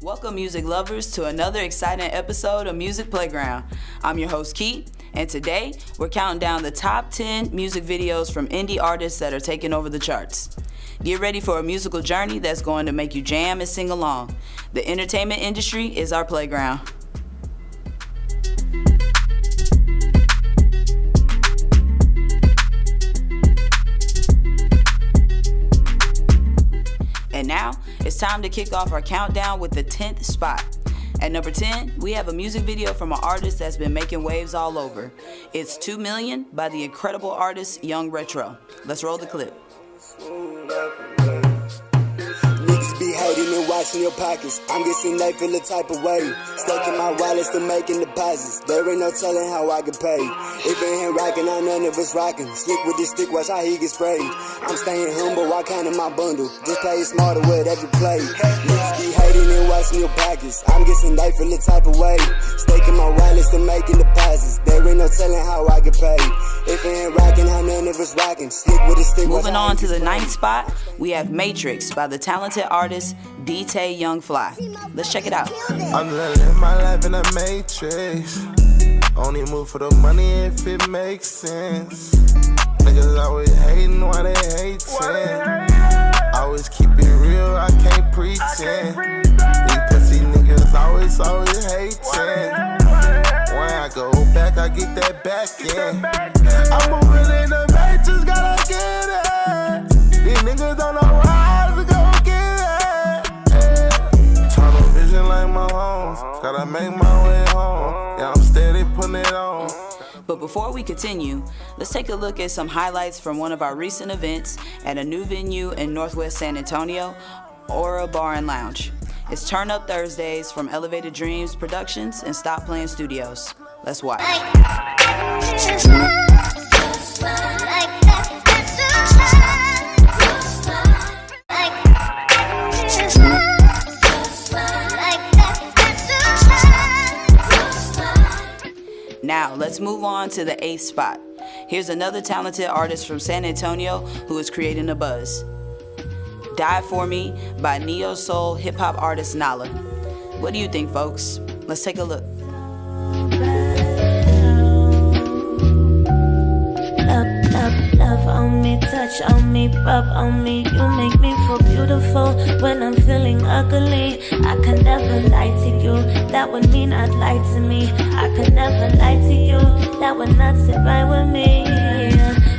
Welcome, music lovers, to another exciting episode of Music Playground. I'm your host, Keith, and today we're counting down the top 10 music videos from indie artists that are taking over the charts. Get ready for a musical journey that's going to make you jam and sing along. The entertainment industry is our playground. And now, it's time to kick off our countdown with the 10th spot. At number 10, we have a music video from an artist that's been making waves all over. It's 2 Million by the incredible artist Young Retro. Let's roll the clip. Niggas be hating and watching your pockets. I'm guessing they feel the type of way. Staking my wallet, still making deposits. There ain't no telling how I get paid. If it ain't rocking, I none of us rocking. Slick with this stick, watch how he get sprayed. I'm staying humble, I counting my bundle. Just play it smarter with every play. Niggas be hating and watching your pockets. I'm guessing they feel the type of way. Staking my wallet, still making deposits. There ain't no telling how I get paid. If it ain't rocking, I none of us rocking. Slick with this stick. Moving on to the 9th spot, we have Matrix by the talented artist D-Tay Young Fly. Let's check it out. I'm living my life in a matrix. Only move for the money if it makes sense. Niggas always hating why they hating. Always keep it real, I can't pretend. These pussy niggas always hating. When I go back, I get that back in. I'm moving in the matrix, gotta get it. These niggas don't know how to go get it. Tunnel vision like my home. Gotta make my way home. Yeah, I'm steady putting it on. But before we continue, let's take a look at some highlights from one of our recent events at a new venue in Northwest San Antonio, Aura Bar and Lounge. It's Turn Up Thursdays from Elevated Dreams Productions and Stop Playing Studios. Let's watch. Now, let's move on to the 8th spot. Here's another talented artist from San Antonio who is creating a buzz. Die For Me by neo-soul hip-hop artist Nala. What do you think, folks? Let's take a look. Love on me, touch on me, rub on me. You make me feel beautiful when I'm feeling ugly. I could never lie to you, that would mean I'd lie to me. I could never lie to you, that would not sit right with me.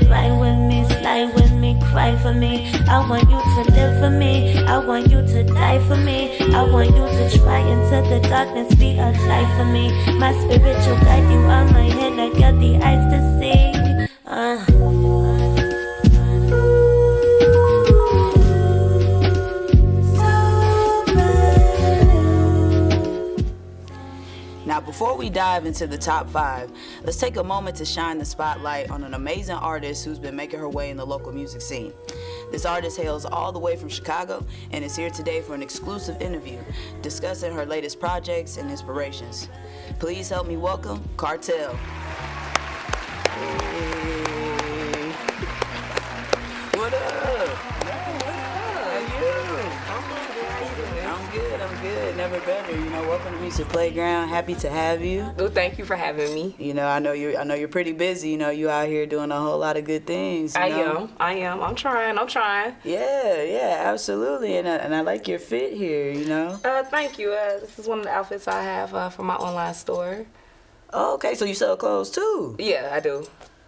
Ride with me, slide with me, cry for me. I want you to live for me, I want you to die for me. I want you to try into the darkness, be a light for me. My spiritual guide, you on my head, I got the eyes to see. Now, before we dive into the top 5, let's take a moment to shine the spotlight on an amazing artist who's been making her way in the local music scene. This artist hails all the way from Chicago and is here today for an exclusive interview discussing her latest projects and inspirations. Please help me welcome Kartell. Hey. What up? I'm good. Never better. Welcome to Music Playground. Happy to have you. Well, thank you for having me. I know you're pretty busy. You out here doing a whole lot of good things. I am. I'm trying. Yeah, absolutely. And I like your fit here. Thank you. This is one of the outfits I have for my online store. Oh, okay, so you sell clothes too? Yeah, I do.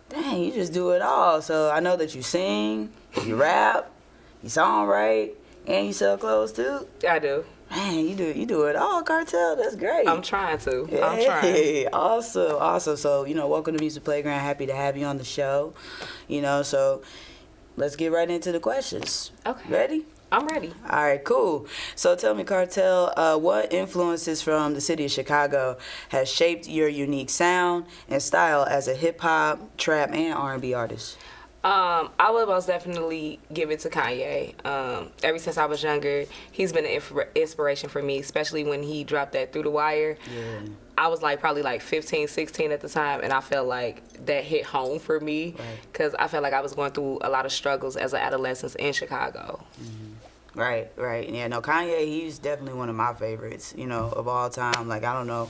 Dang, you just do it all. So I know that you sing, you rap, you songwrite, and you sell clothes too? I do. Man, you do it all, Kartell. That's great. I'm trying to. Hey, I'm trying. Awesome. So, welcome to Music Playground. Happy to have you on the show. So let's get right into the questions. Okay. Ready? I'm ready. All right, cool. So tell me, Kartell, what influences from the city of Chicago has shaped your unique sound and style as a hip-hop, trap, and R&B artist? I would most definitely give it to Kanye. Ever since I was younger, he's been an inspiration for me, especially when he dropped that Through the Wire. Yeah. I was probably 15, 16 at the time, and I felt like that hit home for me because I felt like I was going through a lot of struggles as an adolescent in Chicago. Mm-hmm. Right, right. Yeah, no, Kanye, he's definitely one of my favorites, of all time. Like, I don't know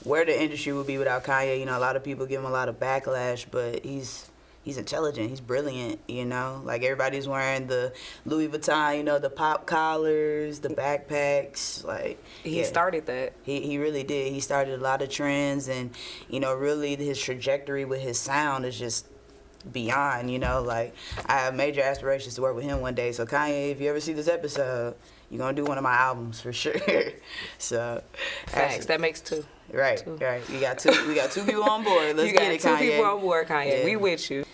where the industry would be without Kanye. A lot of people give him a lot of backlash, but he's intelligent. He's brilliant. Like, everybody's wearing the Louis Vuitton, the pop collars, the backpacks. Like, He started that. He really did. He started a lot of trends, and, really his trajectory with his sound is just beyond, like, I have major aspirations to work with him one day. So Kanye, if you ever see this episode, you're gonna do one of my albums for sure. So Facts. That makes two. Right. We got two people on board. Let's get it, Kanye. You got two people on board, Kanye. Yeah. We with you.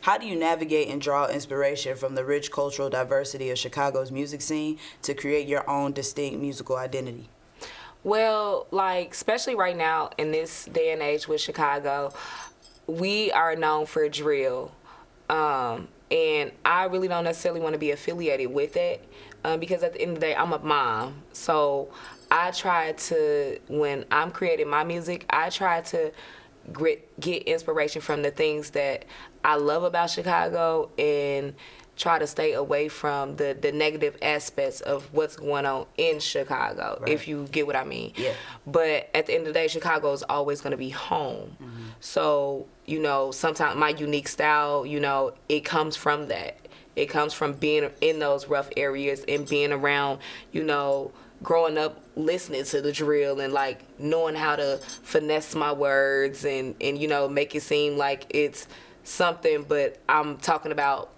How do you navigate and draw inspiration from the rich cultural diversity of Chicago's music scene to create your own distinct musical identity? Well, like, especially right now in this day and age with Chicago, we are known for drill, and I really don't necessarily want to be affiliated with it, because at the end of the day, I'm a mom. So I try to, when I'm creating my music, I try to get inspiration from the things that I love about Chicago and try to stay away from the negative aspects of what's going on in Chicago, right, if you get what I mean. Yeah. But at the end of the day, Chicago is always going to be home. Mm-hmm. So, sometimes my unique style, it comes from that. It comes from being in those rough areas and being around, growing up listening to the drill and, like, knowing how to finesse my words and make it seem like it's something, but I'm talking about,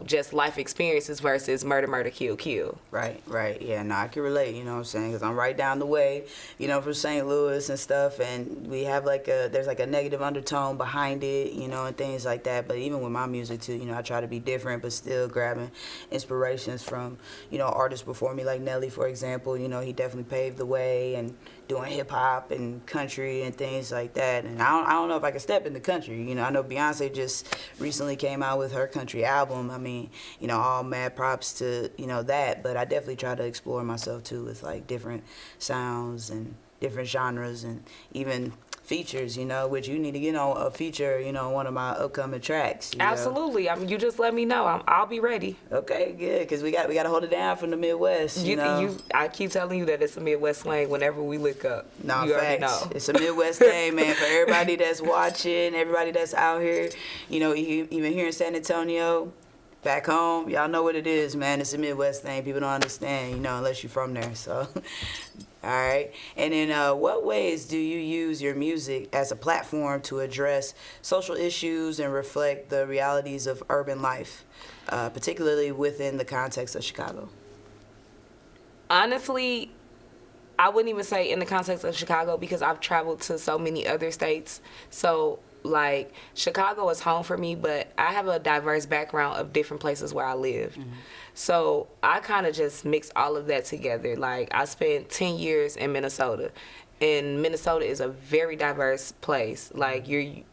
just life experiences versus murder, kill, kill. Right. Yeah, no, I can relate, what I'm saying, because I'm right down the way, from St. Louis and stuff, and we have, there's a negative undertone behind it, and things like that. But even with my music, too, I try to be different, but still grabbing inspirations from, artists before me, like Nelly, for example. He definitely paved the way, and doing hip-hop and country and things like that. And I don't know if I can step into country. I know Beyonce just recently came out with her country album. I mean, all mad props to, that. But I definitely try to explore myself, too, with, different sounds and different genres and even features, which you need to get on a feature, one of my upcoming tracks. Absolutely. I mean, you just let me know. I'll be ready. Okay, good, because we got to hold it down from the Midwest. I keep telling you that it's a Midwest slang whenever we look up. No, you facts. Already know. It's a Midwest thing, man. For everybody that's watching, everybody that's out here, even here in San Antonio, back home, y'all know what it is, man. It's a Midwest thing. People don't understand, unless you're from there. So, all right. And in what ways do you use your music as a platform to address social issues and reflect the realities of urban life, particularly within the context of Chicago? Honestly, I wouldn't even say in the context of Chicago because I've traveled to so many other states. So, Chicago is home for me, but I have a diverse background of different places where I lived. Mm-hmm. So I kind of just mix all of that together. I spent 10 years in Minnesota, and Minnesota is a very diverse place. You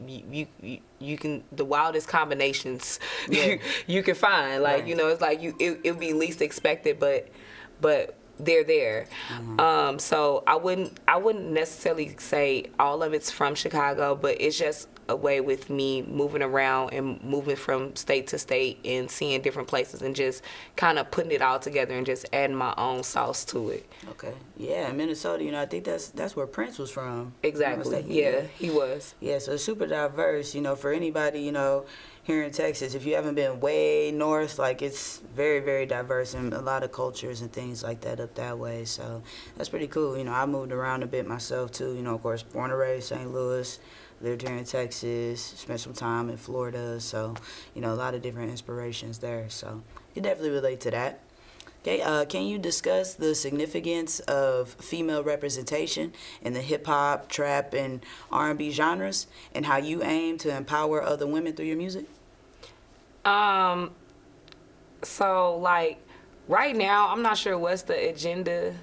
can, the wildest combinations you can find. Right. It'll be least expected, but they're there. Mm-hmm. So I wouldn't necessarily say all of it's from Chicago, but it's just a way with me moving around and moving from state to state and seeing different places and just kind of putting it all together and just adding my own sauce to it. Okay. Yeah, Minnesota, I think that's where Prince was from. Exactly. Yeah, he was. Yeah, so it's super diverse, for anybody, here in Texas, if you haven't been way north, it's very, very diverse and a lot of cultures and things like that up that way. So that's pretty cool. I moved around a bit myself too. Of course, born and raised St. Louis, lived here in Texas, spent some time in Florida. So, a lot of different inspirations there. So you definitely relate to that. Okay, can you discuss the significance of female representation in the hip-hop, trap, and R&B genres, and how you aim to empower other women through your music? So, right now, I'm not sure what's the agenda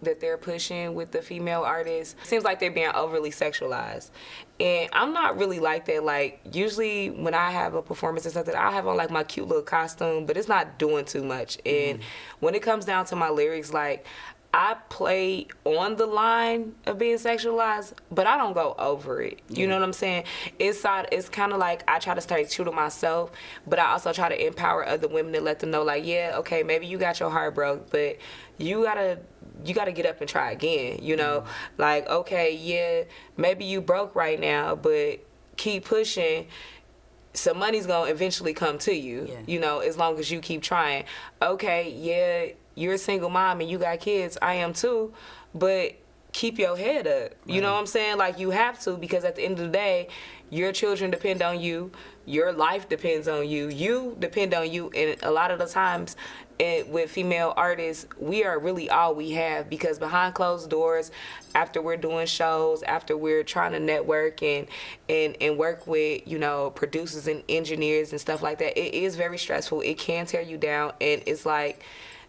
that they're pushing with the female artists. It seems like they're being overly sexualized. And I'm not really like that. Usually when I have a performance or something, I'll have on my cute little costume, but it's not doing too much. And when it comes down to my lyrics, I play on the line of being sexualized, but I don't go over it. You know what I'm saying? It's kind of like I try to stay true to myself, but I also try to empower other women and let them know, like, yeah, okay, maybe you got your heart broke, but you gotta get up and try again. You know, like, okay, yeah, maybe you broke right now, but keep pushing. Some money's gonna eventually come to you. Yeah. You know, as long as you keep trying. Okay, yeah, you're a single mom and you got kids. I am too, but keep your head up. You know what I'm saying? Like, you have to, because at the end of the day, your children depend on you. Your life depends on you. You depend on you. And a lot of the times with female artists, we are really all we have, because behind closed doors, after we're doing shows, after we're trying to network and work with, you know, producers and engineers and stuff like that, it is very stressful. It can tear you down. And it's like,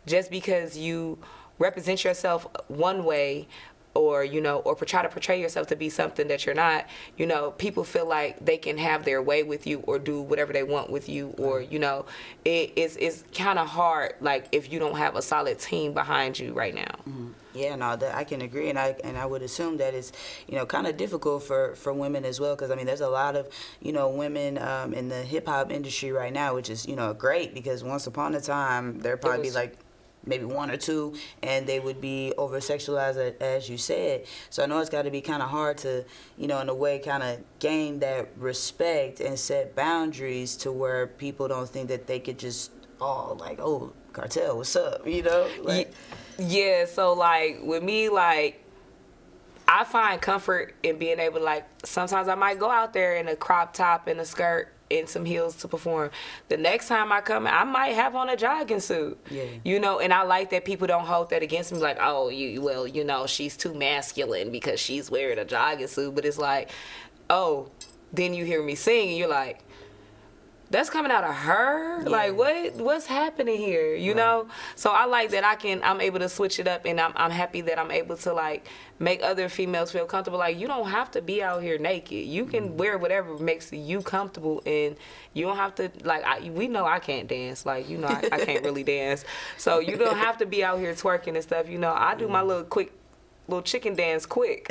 just because you represent yourself one way, or, you know, or try to portray yourself to be something that you're not, you know, people feel like they can have their way with you or do whatever they want with you, or, you know, it's kind of hard, like, if you don't have a solid team behind you right now. Yeah, no, I can agree, and I would assume that it's, you know, kind of difficult for women as well, because I mean, there's a lot of, you know, women in the hip hop industry right now, which is, you know, great, because once upon a time there'd probably be like maybe one or two, and they would be over sexualized, as you said. So I know it's got to be kind of hard to, you know, in a way, kind of gain that respect and set boundaries to where people don't think that they could just like, oh, Kartell, what's up, you know? Like, yeah, so like with me, like, I find comfort in being able to, like, sometimes I might go out there in a crop top and a skirt and some heels to perform. The next time I come, I might have on a jogging suit. Yeah. You know, and I like that people don't hold that against me, like, oh, well, you know, she's too masculine because she's wearing a jogging suit. But it's like, oh, then you hear me sing and you're like, that's coming out of her? Yeah. Like, what's happening here, you know? So I like that I'm able to switch it up, and I'm happy that I'm able to, like, make other females feel comfortable. Like, you don't have to be out here naked. You can wear whatever makes you comfortable, and you don't have to, like, we know I can't dance. Like, you know, I can't really dance. So you don't have to be out here twerking and stuff. You know, I do my little chicken dance quick.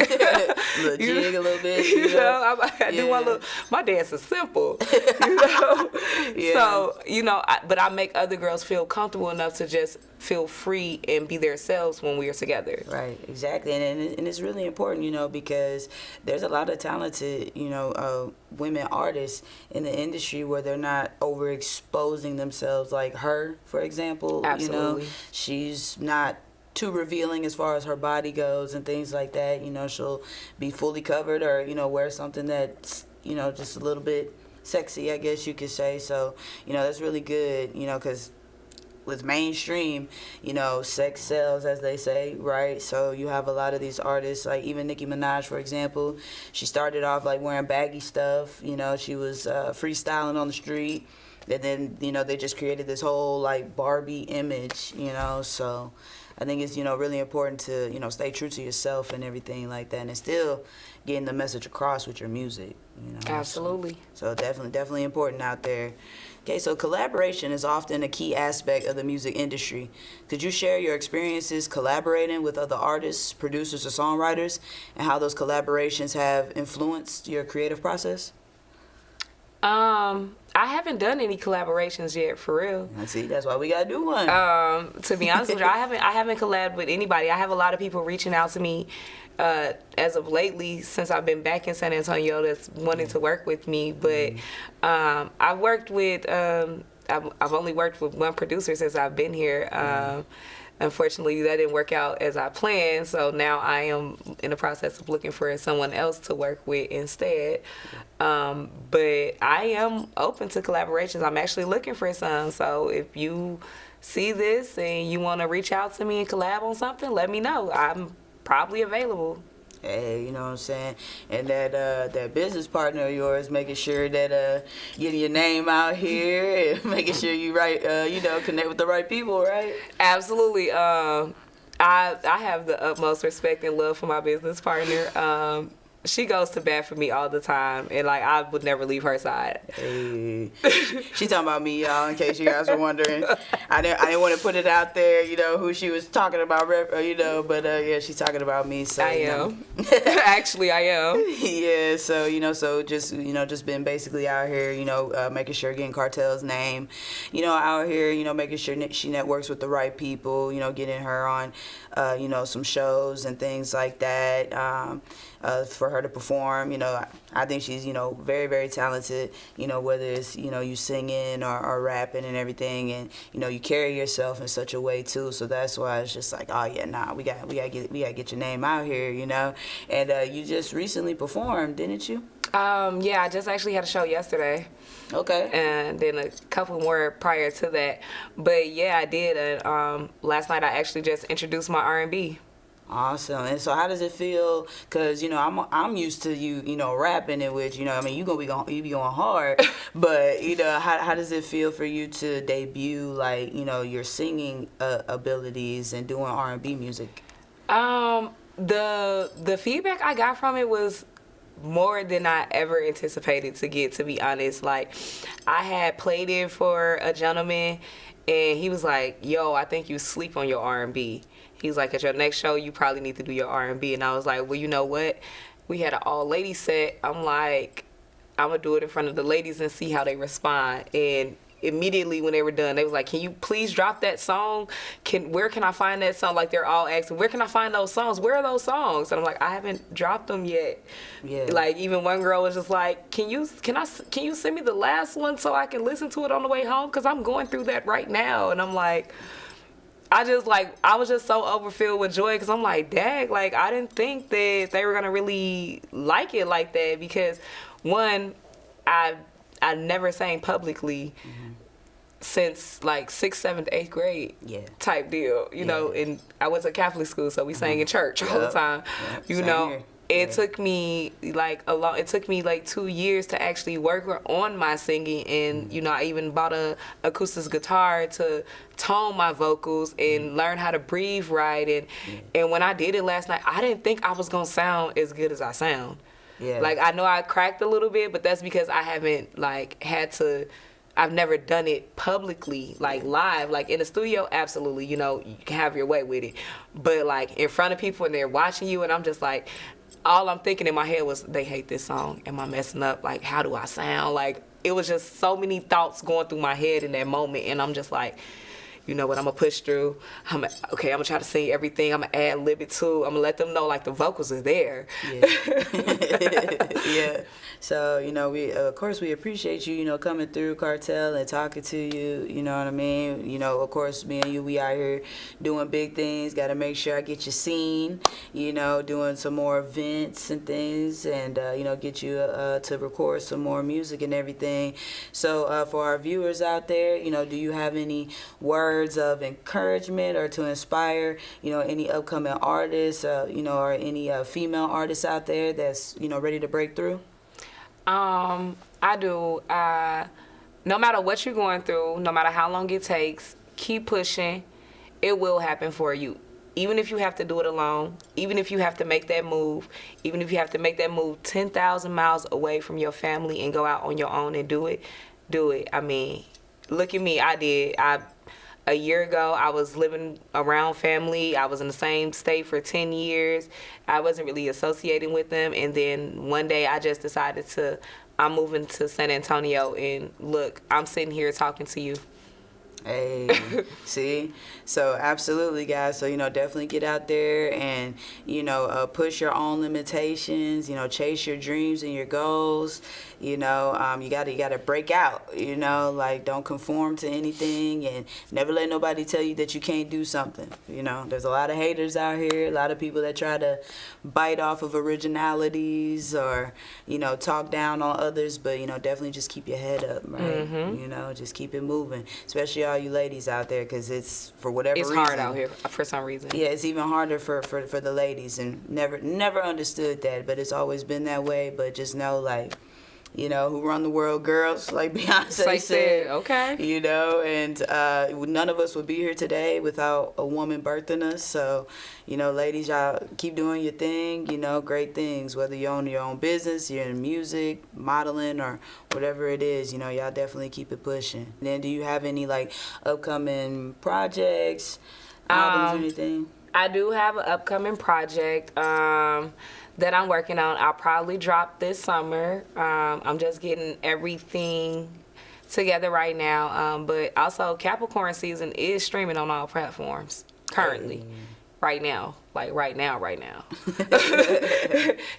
little jig a little bit. You know? I do my dance is simple. You know? Yeah. So, you know, but I make other girls feel comfortable enough to just feel free and be themselves when we are together. Right, exactly. And it's really important, you know, because there's a lot of talented, you know, women artists in the industry where they're not overexposing themselves, like her, for example. Absolutely. You know, she's not too revealing as far as her body goes and things like that. You know, she'll be fully covered, or, you know, wear something that's, you know, just a little bit sexy, I guess you could say. So, you know, that's really good, you know, because with mainstream, you know, sex sells, as they say, right? So you have a lot of these artists, like even Nicki Minaj, for example. She started off like wearing baggy stuff, you know, she was freestyling on the street, and then, you know, they just created this whole like Barbie image, you know. So I think it's, you know, really important to, you know, stay true to yourself and everything like that, and still getting the message across with your music, you know. Absolutely. So definitely important out there. Okay, so collaboration is often a key aspect of the music industry. Could you share your experiences collaborating with other artists, producers, or songwriters, and how those collaborations have influenced your creative process? I haven't done any collaborations yet, for real. I see, that's why we gotta do one. To be honest with you, I haven't collabed with anybody. I have a lot of people reaching out to me as of lately, since I've been back in San Antonio, that's wanting to work with me. But I've worked with I've only worked with one producer since I've been here. Unfortunately, that didn't work out as I planned, so now I am in the process of looking for someone else to work with instead. But I am open to collaborations. I'm actually looking for some, so if you see this and you want to reach out to me and collab on something, let me know. I'm probably available. Hey, you know what I'm saying? And that business partner of yours, making sure that getting your name out here and making sure you you know, connect with the right people, right? Absolutely. I have the utmost respect and love for my business partner. she goes to bat for me all the time, and like I would never leave her side. Hey. She talking about me, y'all, in case you guys were wondering. I didn't want to put it out there, who she was talking about, but yeah, she's talking about me. So I am. Actually, I am. Yeah, so so just been basically out here, making sure getting Kartell's name, out here, making sure she networks with the right people, getting her on, some shows and things like that. For her to perform, I think she's, very, very talented, whether it's, you singing or rapping and everything, and, you carry yourself in such a way too. So that's why it's just like, oh yeah, nah, we gotta get your name out here, and you just recently performed, didn't you? Yeah, I just actually had a show yesterday. Okay. And then a couple more prior to that. But yeah, I did. And last night I actually just introduced my R&B. Awesome. And so how does it feel? Because, I'm used to you, rapping in which, you be going hard. But, how does it feel for you to debut, like, your singing abilities and doing R&B music? The feedback I got from it was more than I ever anticipated to get, to be honest. Like, I had played it for a gentleman, and he was like, yo, I think you sleep on your R&B. He's like, at your next show, you probably need to do your R&B. And I was like, well, you know what? We had an all-ladies set. I'm like, I'm going to do it in front of the ladies and see how they respond. And immediately when they were done, they was like, can you please drop that song? Where can I find that song? Like, they're all asking, where can I find those songs? Where are those songs? And I'm like, I haven't dropped them yet. Yeah. Like, even one girl was just like, can you send me the last one so I can listen to it on the way home? Because I'm going through that right now. And I'm like, I was just so overfilled with joy, because I'm like, dang, like, I didn't think that they were going to really like it like that, because one, I never sang publicly since like 6th, 7th, 8th grade type deal, know, and I went to Catholic school, so we sang in church all the time, It took me like 2 years to actually work on my singing, and I even bought a acoustic guitar to tone my vocals and learn how to breathe right, and when I did it last night, I didn't think I was gonna sound as good as I sound. Yeah. Like, I know I cracked a little bit, but that's because I haven't I've never done it publicly, like live, like in the studio. Absolutely, you can have your way with it, but like in front of people and they're watching you, and I'm just like, all I'm thinking in my head was, they hate this song. Am I messing up? Like, how do I sound? Like, it was just so many thoughts going through my head in that moment, and I'm just like, you know what, I'm gonna push through. I'm gonna try to sing everything. I'm gonna ad lib it too. I'm gonna let them know, like, the vocals are there. Yeah. Yeah. So, we, of course, we appreciate you, coming through, Kartell, and talking to you, you know what I mean? Of course, me and you, we out here doing big things. Got to make sure I get you seen, doing some more events and things, and, get you to record some more music and everything. So, for our viewers out there, do you have any words of encouragement or to inspire, any upcoming artists, or any female artists out there that's, ready to break through? I do. No matter what you're going through, no matter how long it takes, keep pushing. It will happen for you. Even if you have to do it alone, even if you have to make that move, even if you have to make that move 10,000 miles away from your family and go out on your own and do it, do it. I mean, look at me. I did. A year ago, I was living around family. I was in the same state for 10 years. I wasn't really associating with them. And then one day I just decided I'm moving to San Antonio, and look, I'm sitting here talking to you. Hey, see? So absolutely, guys. So, definitely get out there and, push your own limitations, chase your dreams and your goals. You gotta break out, like, don't conform to anything, and never let nobody tell you that you can't do something. There's a lot of haters out here, a lot of people that try to bite off of originalities or, talk down on others, but, definitely just keep your head up, right? Mm-hmm. Just keep it moving, especially all you ladies out there, because it's, for whatever reason. It's hard out here for some reason. Yeah, it's even harder for the ladies, and never understood that, but it's always been that way. But just know, like, you know, who run the world, girls, like Beyonce said. Okay. You know, and none of us would be here today without a woman birthing us. So, you know, ladies, y'all keep doing your thing, you know, great things. Whether you own your own business, you're in music, modeling, or whatever it is, you know, y'all definitely keep it pushing. And then do you have any, like, upcoming projects, albums, or anything? I do have an upcoming project that I'm working on. I'll probably drop this summer. I'm just getting everything together right now. But also, Capricorn season is streaming on all platforms currently. Right now.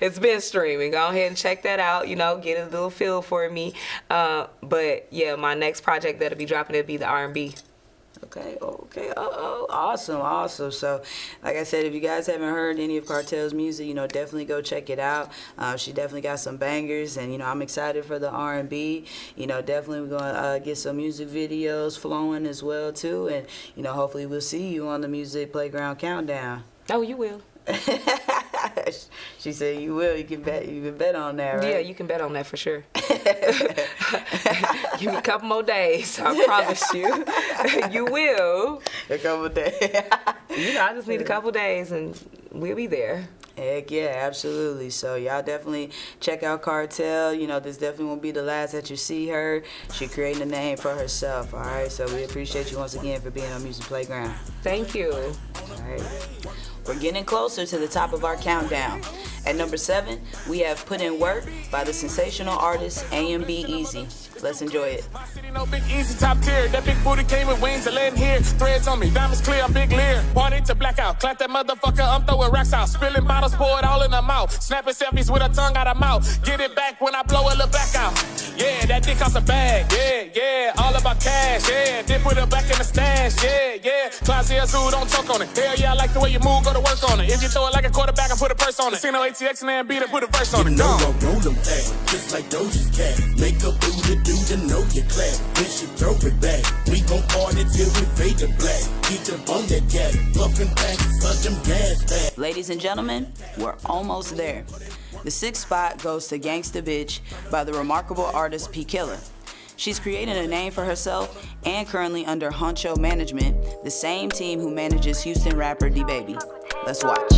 It's been streaming. Go ahead and check that out, you know, get a little feel for me. But yeah, my next project that'll be dropping, it'll be the R&B. Okay. Awesome. So, like I said, if you guys haven't heard any of Kartell's music, you know, definitely go check it out. She definitely got some bangers, and, you know, I'm excited for the R&B. You know, definitely we're going to get some music videos flowing as well, too. And, you know, hopefully we'll see you on the Music Playground Countdown. Oh, you will. She said you will. You can bet on that, right? Yeah, you can bet on that for sure. Give me a couple more days. I promise you. You will. A couple days. You know, I just need a couple days and we'll be there. Heck yeah, absolutely. So y'all definitely check out Kartell. You know, this definitely won't be the last that you see her. She creating a name for herself, all right? So we appreciate you once again for being on Music Playground. Thank you. All right. We're getting closer to the top of our countdown. At number 7, we have Put In Work by the sensational artist AMB Easy. Let's enjoy it. No big easy top tier. That big booty came with wings and letting here. Threads on me, diamonds clear, I'm big leer. Party to blackout, clap that motherfucker, I'm throwing racks out. Spilling bottles, pour it all in her mouth. Snapping selfies with her tongue out her mouth. Get it back when I blow it, look back out. Yeah, that dick cost a bag. Yeah, all about cash. Yeah, then put it back in the stash. Yeah. Classy as who don't choke on it. Hell yeah, I like the way you move, go to work on it. If you throw it like a quarterback, I put a purse on it. Casino ATX and then beat it, put a verse on it. You know I roll them fast, just like Doja's cat. Make a booty do to know your class. When she throw it back, we gon' party till we fade to black. Keep them on that cat, puffin' back, suck them gas back. Ladies and gentlemen, we're almost there. The 6th spot goes to Gangsta Bitch by the remarkable artist P. Killer. She's created a name for herself and currently under Honcho Management, the same team who manages Houston rapper D-Baby. Let's watch.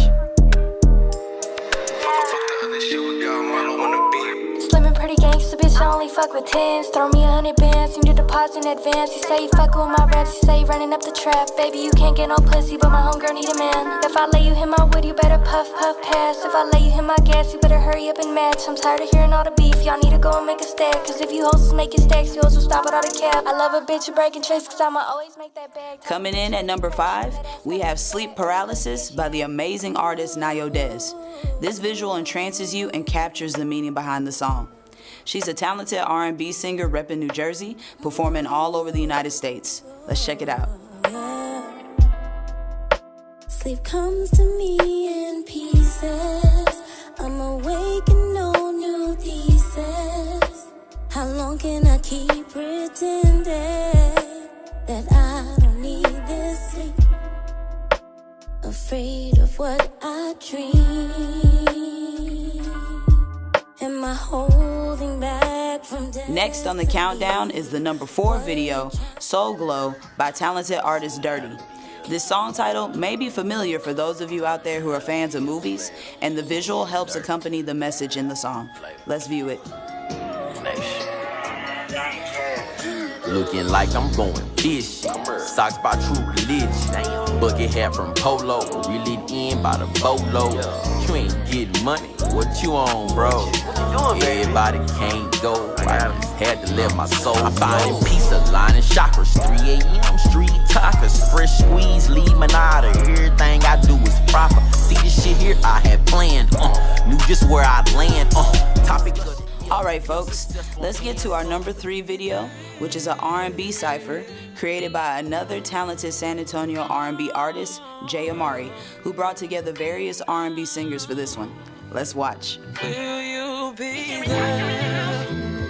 Slim and pretty gangsta bitch, I only fuck with 10s. Throw me 100 bands, need to deposit in advance. You say you fuck with my raps, you say you running up the trap. Baby, you can't get no pussy, but my homegirl need a man. If I lay you in my wood, you better puff, puff, pass. If I lay you in my gas, you better hurry up and match. I'm tired of hearing all the beef, y'all need to go and make a stack. Cause if you hoes making stacks, you hoes will stop with all the cap. I love a bitch breaking tricks, cause I'ma always make that bag. Coming in at number 5, we have Sleep Paralysis by the amazing artist Nayo Dez. This visual entrances you and captures the meaning behind the song. She's a talented R&B singer repping New Jersey, performing all over the United States. Let's check it out. Sleep comes to me in pieces. I'm awake and no new thesis. How long can I keep pretending that I don't need this sleep? Afraid of what I dream. Am I holding back from death? Next on the countdown is the number 4 video, Soul Glow, by talented artist Dirty. This song title may be familiar for those of you out there who are fans of movies, and the visual helps accompany the message in the song. Let's view it. Looking like I'm going fishing. Socks by True Religion. Bucket hat from Polo. Really in by the boatload. You ain't getting money. What you on, bro? Everybody can't go. I just had to let my soul. I'm finding peace, aligning chakras. 3 a.m. street talkers. Fresh squeeze, leave manada. Everything I do is proper. See this shit here I had planned. Knew just where I'd land. Topic of... Alright folks, let's get to our number 3 video, which is an R&B cypher created by another talented San Antonio R&B artist, Jay Amari, who brought together various R&B singers for this one. Let's watch. Will you be there?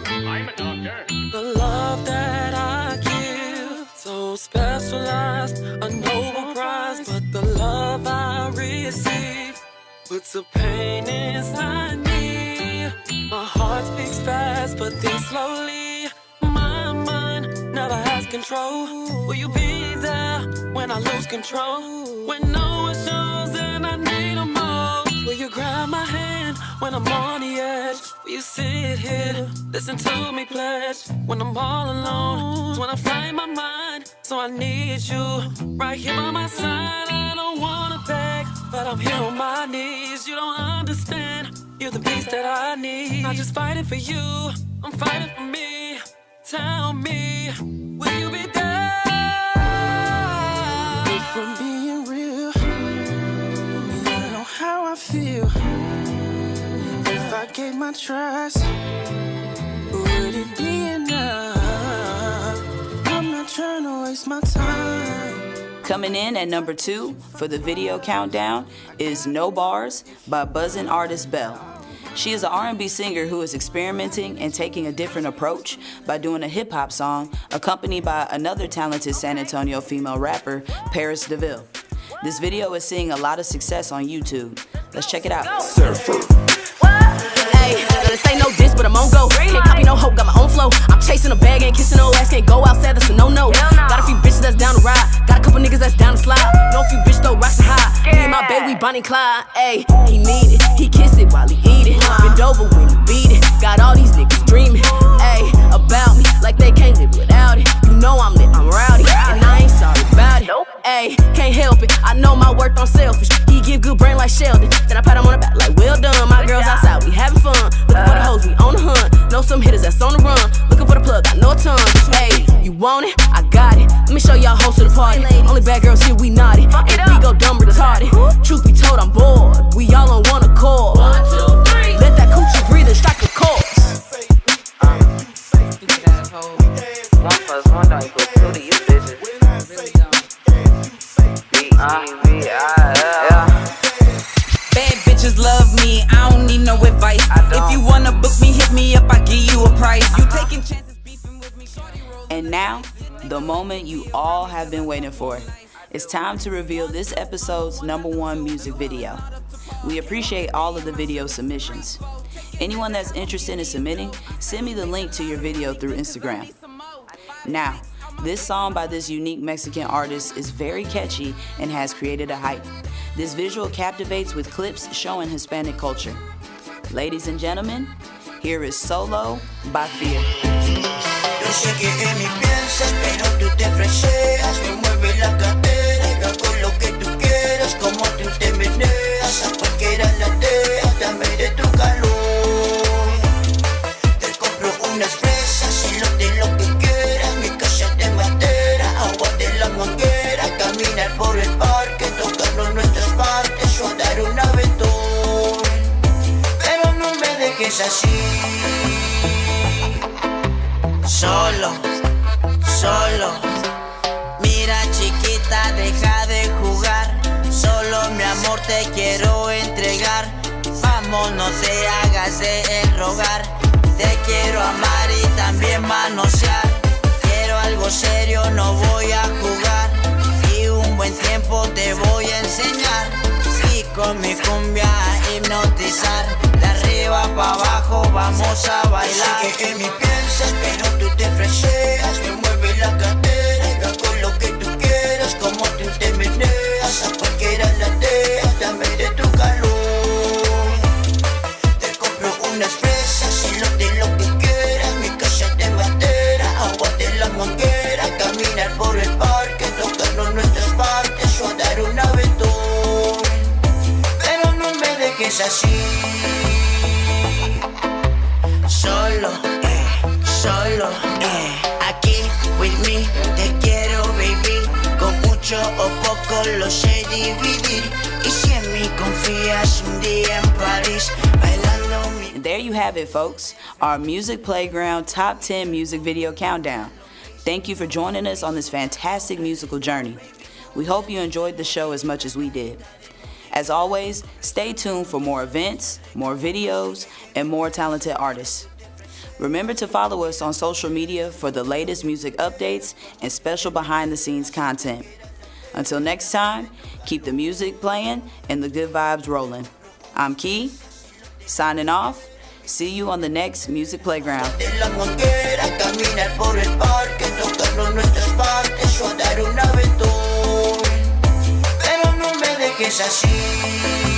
I'm a doctor. The love that I give, so specialized, a noble prize, but the love I receive puts a pain inside me. My heart speaks fast, but thinks slowly. My mind never has control. Will you be there when I lose control? When no one shows and I need them most. Will you grab my hand when I'm on the edge? Will you sit here, listen to me pledge? When I'm all alone, when I find my mind. So I need you right here by my side. I don't wanna beg, but I'm here on my knees. You don't understand, you're the peace that I need. Not just fighting for you, I'm fighting for me. Tell me, will you be there? If I'm being real, you know how I feel. If I gave my trust, would it be enough? I'm not trying to waste my time. Coming in at number 2 for the video countdown is No Bars by buzzin' artist Belle. She is an R&B singer who is experimenting and taking a different approach by doing a hip-hop song accompanied by another talented San Antonio female rapper, Paris DeVille. This video is seeing a lot of success on YouTube. Let's check it out. Hey, this ain't no diss, but I'm on go. Can't copy no hoe, got my own flow. I'm chasing a bag, ain't kissing no ass, can't go outside, that's a no-no. Got a few bitches that's down to ride, got a couple niggas that's down to slide. Know a few bitches throw rocks and high. Me and my baby, Bonnie Clyde. Ayy, he need it, he kiss it while he eat it. Bend over when he beat it. Got all these niggas dreaming, ayy, about me like they can't live without it. You know I'm lit, I'm rowdy, and I ain't sorry about it. Ayy, can't help it, I know my worth, I'm selfish. He give good brain like Sheldon, then I pat him on the back like well done. My girls outside, we having fun. Looking for the hoes, we on the hunt. Know some hitters that's on the run. Looking for the plug, I know a ton. Hey, you want it? I got it. Let me show y'all hoes to the party. Only bad girls here, we naughty. And we go dumb retarded. Truth be told, I'm bored. We all on one accord. 1, 2, 3. Let that coochie breathe and strike a chorus. Stupid ass hoe. 1 + 1 don't equal 2 to you bitches. Really don't. Bad bitches love me, I don't need no advice. If you wanna book me, hit me up, I give you a price. You taking chances beefing with me, shorty roll. And now, the moment you all have been waiting for. It's time to reveal this episode's #1 music video. We appreciate all of the video submissions. Anyone that's interested in submitting, send me the link to your video through Instagram. Now, this song by this unique Mexican artist is very catchy and has created a hype. This visual captivates with clips showing Hispanic culture. Ladies and gentlemen, here is Solo by Fear. Yo sé que en mí piensas, pero tú te freseas. Me mueve la cadera y hago lo que tú quieras. Como tú te meneas, a cualquiera la dejas. Dame de tu calor. Te compro unas fresas y lo que quieras. Mi casa de madera, agua de la manguera. Caminar por el parque, tocando nuestras partes o dar un aventón. Pero no me dejes así. Solo, solo. Mira chiquita, deja de jugar. Solo mi amor te quiero entregar. Vamos, no te hagas de rogar. Te quiero amar y también manosear. Quiero algo serio, no voy a jugar. Y un buen tiempo te voy a enseñar. Y con mi cumbia a hipnotizar. De arriba para abajo vamos a bailar. Sé que en mí piensas, pero tú te freseas. Me mueve la cadera y hago lo que tú quieras. Como tú te meneas, a cualquiera la dejas. Dame de tu calor. Te compro unas fresas y lo que quieras. Mi casa de madera, agua de la manguera. Caminar por el parque, tocando nuestras partes o dar un aventón. Pero no me dejes así. Solo, solo, aquí with me, te quiero baby. Con mucho o poco lo sé dividir. Y si en mí confías un día en París, bailando mi... And there you have it, folks, our Music Playground Top 10 Music Video Countdown. Thank you for joining us on this fantastic musical journey. We hope you enjoyed the show as much as we did. As always, stay tuned for more events, more videos, and more talented artists. Remember to follow us on social media for the latest music updates and special behind-the-scenes content. Until next time, keep the music playing and the good vibes rolling. I'm Key, signing off. See you on the next Music Playground. De la manguera, caminar por el parque, tocarnos nuestras partes o dar una aventura. Pero no me dejes así.